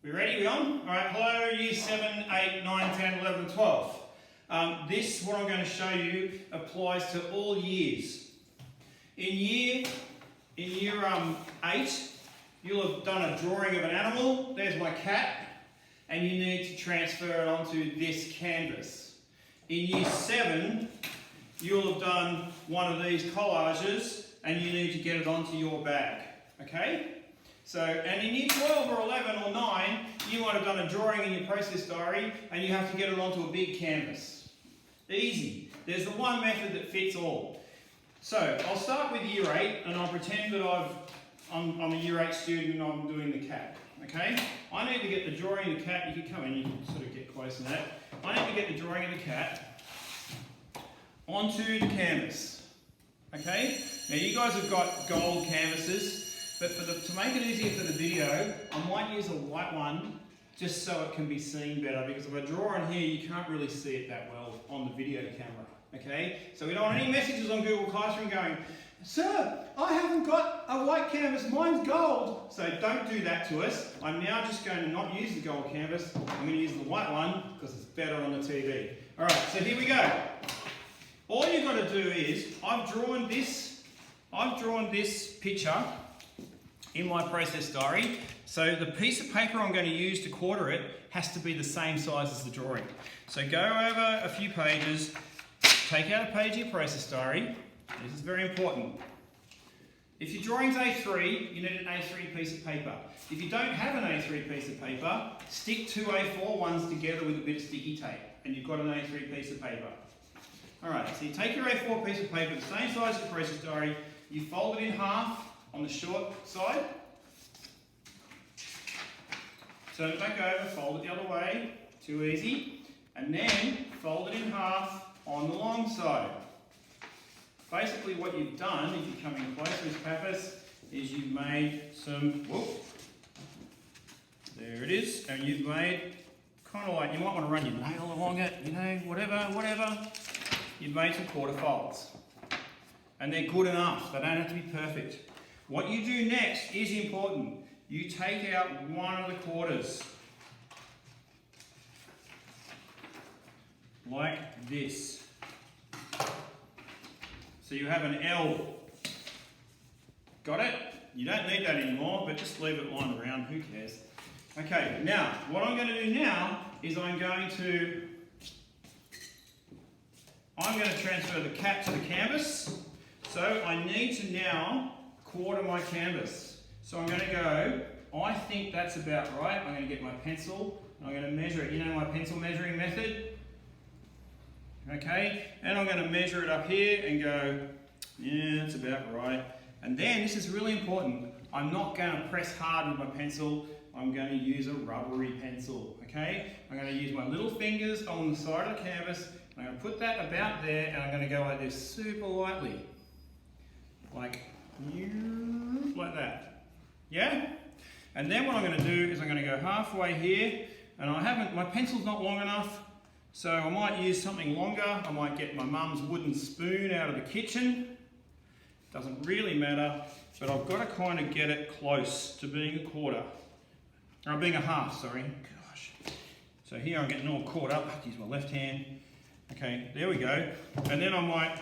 We ready? We on? Alright, hello Year 7, 8, 9, 10, 11, 12. This, what I'm going to show you, applies to all years. In year 8, you'll have done a drawing of an animal. There's my cat. And you need to transfer it onto this canvas. In year 7, you'll have done one of these collages and you need to get it onto your bag. Okay? So, and in year 12 or 11 or 9, you might have done a drawing in your process diary and you have to get it onto a big canvas. Easy. There's the one method that fits all. So, I'll start with year 8 and I'll pretend that I'm a year 8 student and I'm doing the cat. Okay? I need to get the drawing of the cat. You can come in, you can sort of get close to that. I need to get the drawing of the cat onto the canvas. Okay? Now you guys have got gold canvases, but to make it easier for the video, I might use a white one just so it can be seen better, because if I draw on here, you can't really see it that well on the video camera. Okay? So we don't want any messages on Google Classroom going, "Sir, I haven't got a white canvas, mine's gold." So don't do that to us. I'm now just going to not use the gold canvas. I'm going to use the white one because it's better on the TV. Alright, so here we go. All you've got to do is, I've drawn this picture in my process diary. So the piece of paper I'm going to use to quarter it has to be the same size as the drawing. So go over a few pages, take out a page of your process diary. This is very important. If your drawing's A3, you need an A3 piece of paper. If you don't have an A3 piece of paper, stick two A4 ones together with a bit of sticky tape and you've got an A3 piece of paper. Alright, so you take your A4 piece of paper, the same size as your process diary, you fold it in half on the short side, turn it back over, fold it the other way, too easy, and then fold it in half on the long side. Basically what you've done, if you're coming close to this Pappas, is you've made some, there it is, and you've made kind of like, you might want to run your nail along it, you know, whatever. You've made some quarter folds. And they're good enough, they don't have to be perfect. What you do next is important. You take out one of the quarters. Like this. So you have an L. Got it? You don't need that anymore, but just leave it lying around, who cares? Okay, now, what I'm going to do now is I'm going to transfer the cat to the canvas. So I need to now quarter my canvas. So I'm going to go, I think that's about right. I'm going to get my pencil and I'm going to measure it. You know my pencil measuring method? Okay, and I'm going to measure it up here and go, yeah, that's about right. And then, this is really important, I'm not going to press hard with my pencil, I'm going to use a rubbery pencil, okay? I'm going to use my little fingers on the side of the canvas, and I'm going to put that about there, and I'm going to go like this super lightly. Like that. Yeah? And then what I'm going to do is I'm going to go halfway here, and my pencil's not long enough, so I might use something longer. I might get my mum's wooden spoon out of the kitchen. Doesn't really matter, but I've got to kind of get it close to being a quarter. Or being a half, sorry. Gosh. So here I'm getting all caught up. I have to use my left hand. Okay, there we go. And then I might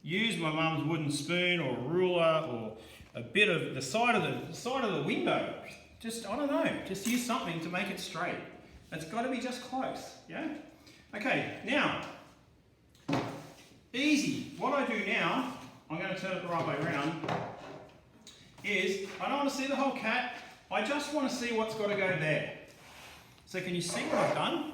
use my mum's wooden spoon or a ruler or a bit of the side of the window. Just, I don't know, just use something to make it straight. It's got to be just close, yeah? Okay, now, easy. What I do now, I'm going to turn it the right way around, is I don't want to see the whole cat, I just want to see what's got to go there. So can you see what I've done?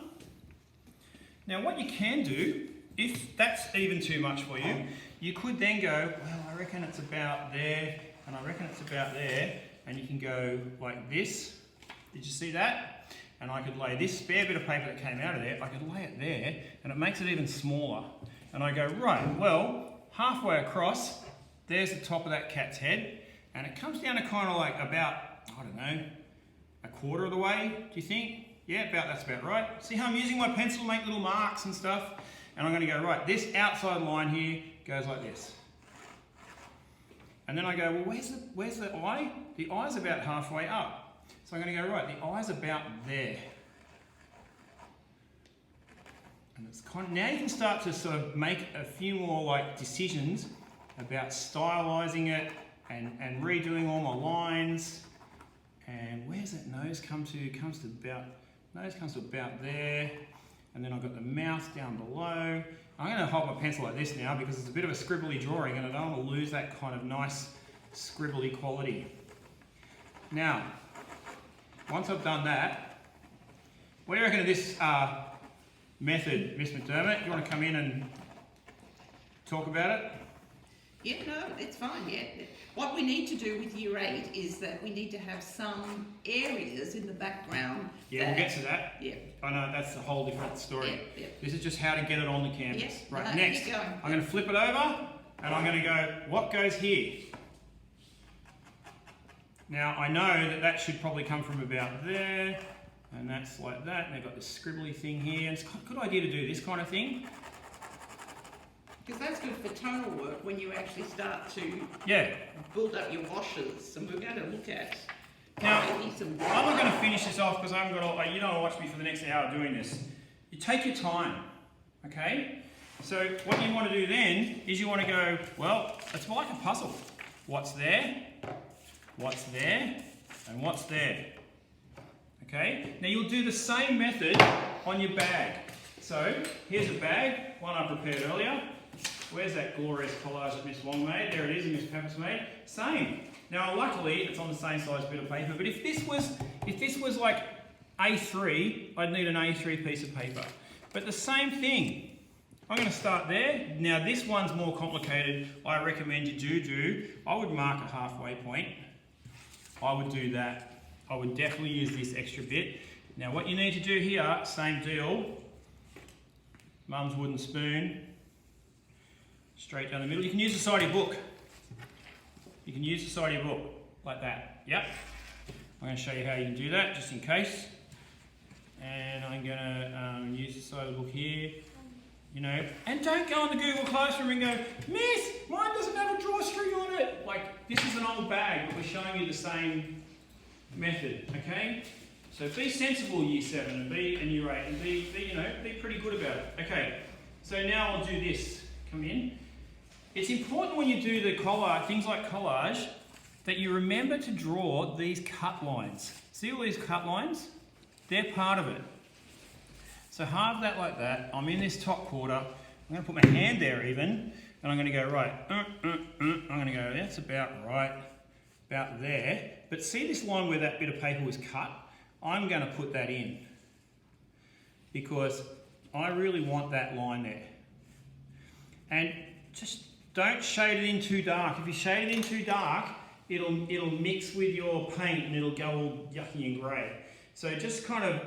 Now what you can do, if that's even too much for you, you could then go, well, I reckon it's about there, and I reckon it's about there, and you can go like this. Did you see that? And I could lay this spare bit of paper that came out of there, I could lay it there, and it makes it even smaller. And I go, right, well, halfway across, there's the top of that cat's head, and it comes down to kind of like about, I don't know, a quarter of the way, do you think? Yeah, that's about right. See how I'm using my pencil to make little marks and stuff? And I'm going to go, right, this outside line here goes like this. And then I go, well, where's the eye? The eye's about halfway up. So I'm going to go, right, the eye's about there. And it's kind of, now you can start to sort of make a few more like decisions about stylising it and redoing all my lines. And where's that nose come to? Nose comes to about there. And then I've got the mouth down below. I'm going to hold my pencil like this now because it's a bit of a scribbly drawing and I don't want to lose that kind of nice scribbly quality. Now, once I've done that, what do you reckon of this method, Miss McDermott? You want to come in and talk about it? Yeah, no, it's fine, yeah. What we need to do with Year 8 is that we need to have some areas in the background. Yeah, we'll get to that. Yeah. I know, that's a whole different story. Yeah. This is just how to get it on the canvas. Yeah. Right, next, I'm going to flip it over and I'm going to go, what goes here? Now, I know that that should probably come from about there, and that's like that, and they've got this scribbly thing here. It's a good idea to do this kind of thing. Because that's good for tonal work when you actually start to build up your washes, and we're going to look at now, maybe some. I'm not going to finish this off because I haven't got. You don't want to watch me for the next hour doing this. You take your time, okay? So what you want to do then is you want to go, well, it's like a puzzle. What's there? What's there? And what's there? Okay? Now you'll do the same method on your bag. So here's a bag, one I prepared earlier. Where's that glorious collage that Miss Wong made? There it is, and Miss Pappas made. Same. Now, luckily, it's on the same size bit of paper. But if this was like A3, I'd need an A3 piece of paper. But the same thing. I'm going to start there. Now, this one's more complicated. I recommend you do. I would mark a halfway point. I would do that. I would definitely use this extra bit. Now, what you need to do here, same deal. Mum's wooden spoon. Straight down the middle. You can use the side of your book. You can use the side of your book, like that. Yep. I'm going to show you how you can do that, just in case. And I'm going to use the side of the book here. You know, and don't go on the Google Classroom and go, Miss, mine doesn't have a drawstring on it. Like, this is an old bag, but we're showing you the same method, okay? So be sensible, Year 7, and Year 8, and be pretty good about it. Okay, so now I'll do this. Come in. It's important when you do the collage, things like collage, that you remember to draw these cut lines. See all these cut lines? They're part of it. So halve that like that. I'm in this top quarter. I'm going to put my hand there even, and I'm going to go right. I'm going to go, that's about right, about there. But see this line where that bit of paper was cut? I'm going to put that in because I really want that line there. And just don't shade it in too dark. If you shade it in too dark, it'll mix with your paint and it'll go all yucky and grey. So just kind of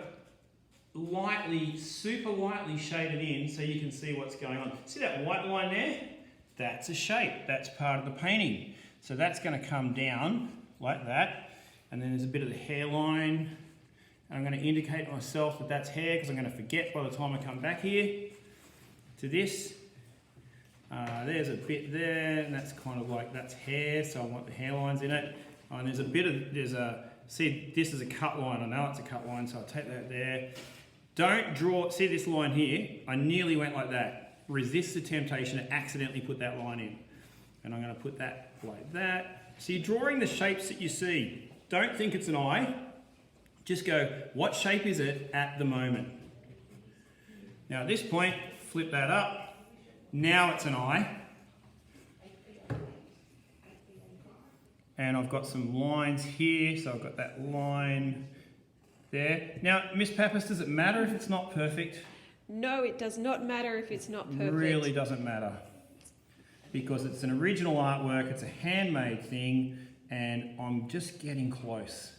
lightly, super lightly shade it in so you can see what's going on. See that white line there? That's a shape. That's part of the painting. So that's going to come down like that. And then there's a bit of the hairline. And I'm going to indicate to myself that that's hair because I'm going to forget by the time I come back here to this. There's a bit there, and that's kind of like, that's hair, so I want the hairlines in it. And there's a bit of, see, this is a cut line. I know it's a cut line, so I'll take that there. Don't draw, see this line here? I nearly went like that. Resist the temptation to accidentally put that line in. And I'm going to put that like that. So you're drawing the shapes that you see. Don't think it's an eye. Just go, what shape is it at the moment? Now at this point, flip that up. Now it's an eye. And I've got some lines here, so I've got that line there. Now, Miss Pappas, does it matter if it's not perfect? No, it does not matter if it's not perfect. It really doesn't matter. Because it's an original artwork, it's a handmade thing, and I'm just getting close.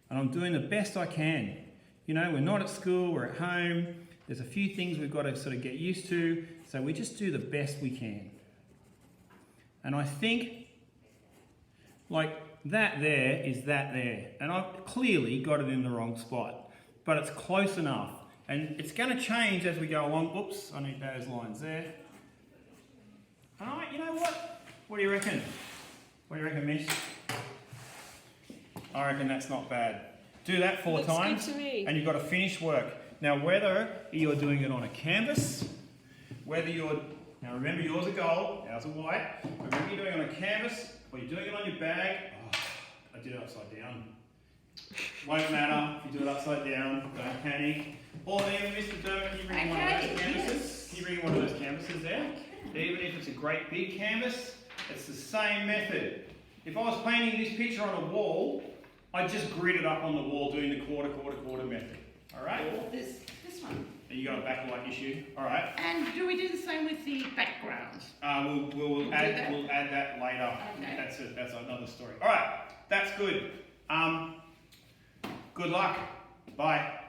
And I'm doing the best I can. You know, we're not at school, we're at home. There's a few things we've got to sort of get used to, so we just do the best we can. And I think, like, that there is that there. And I've clearly got it in the wrong spot, but it's close enough. And it's going to change as we go along. Oops, I need those lines there. Alright, you know what? What do you reckon? What do you reckon, miss? I reckon that's not bad. Do that 4 Looks times, good to me. and you've got a finished work. Now, whether you're doing it on a canvas, now remember yours are gold, ours are white. Remember you're doing it on a canvas, or you're doing it on your bag. Oh, I did it upside down. Won't matter if you do it upside down, don't panic. Or even Mr. Dermot, can you bring one of those canvases? Yes. Can you bring one of those canvases there? Even if it's a great big canvas, it's the same method. If I was painting this picture on a wall, I'd just grid it up on the wall doing the quarter method. Alright? Or this one. And you got a backlight issue. Alright. And do we do the same with the background? We'll add that later. Okay. That's it. That's another story. Alright, that's good. Good luck. Bye.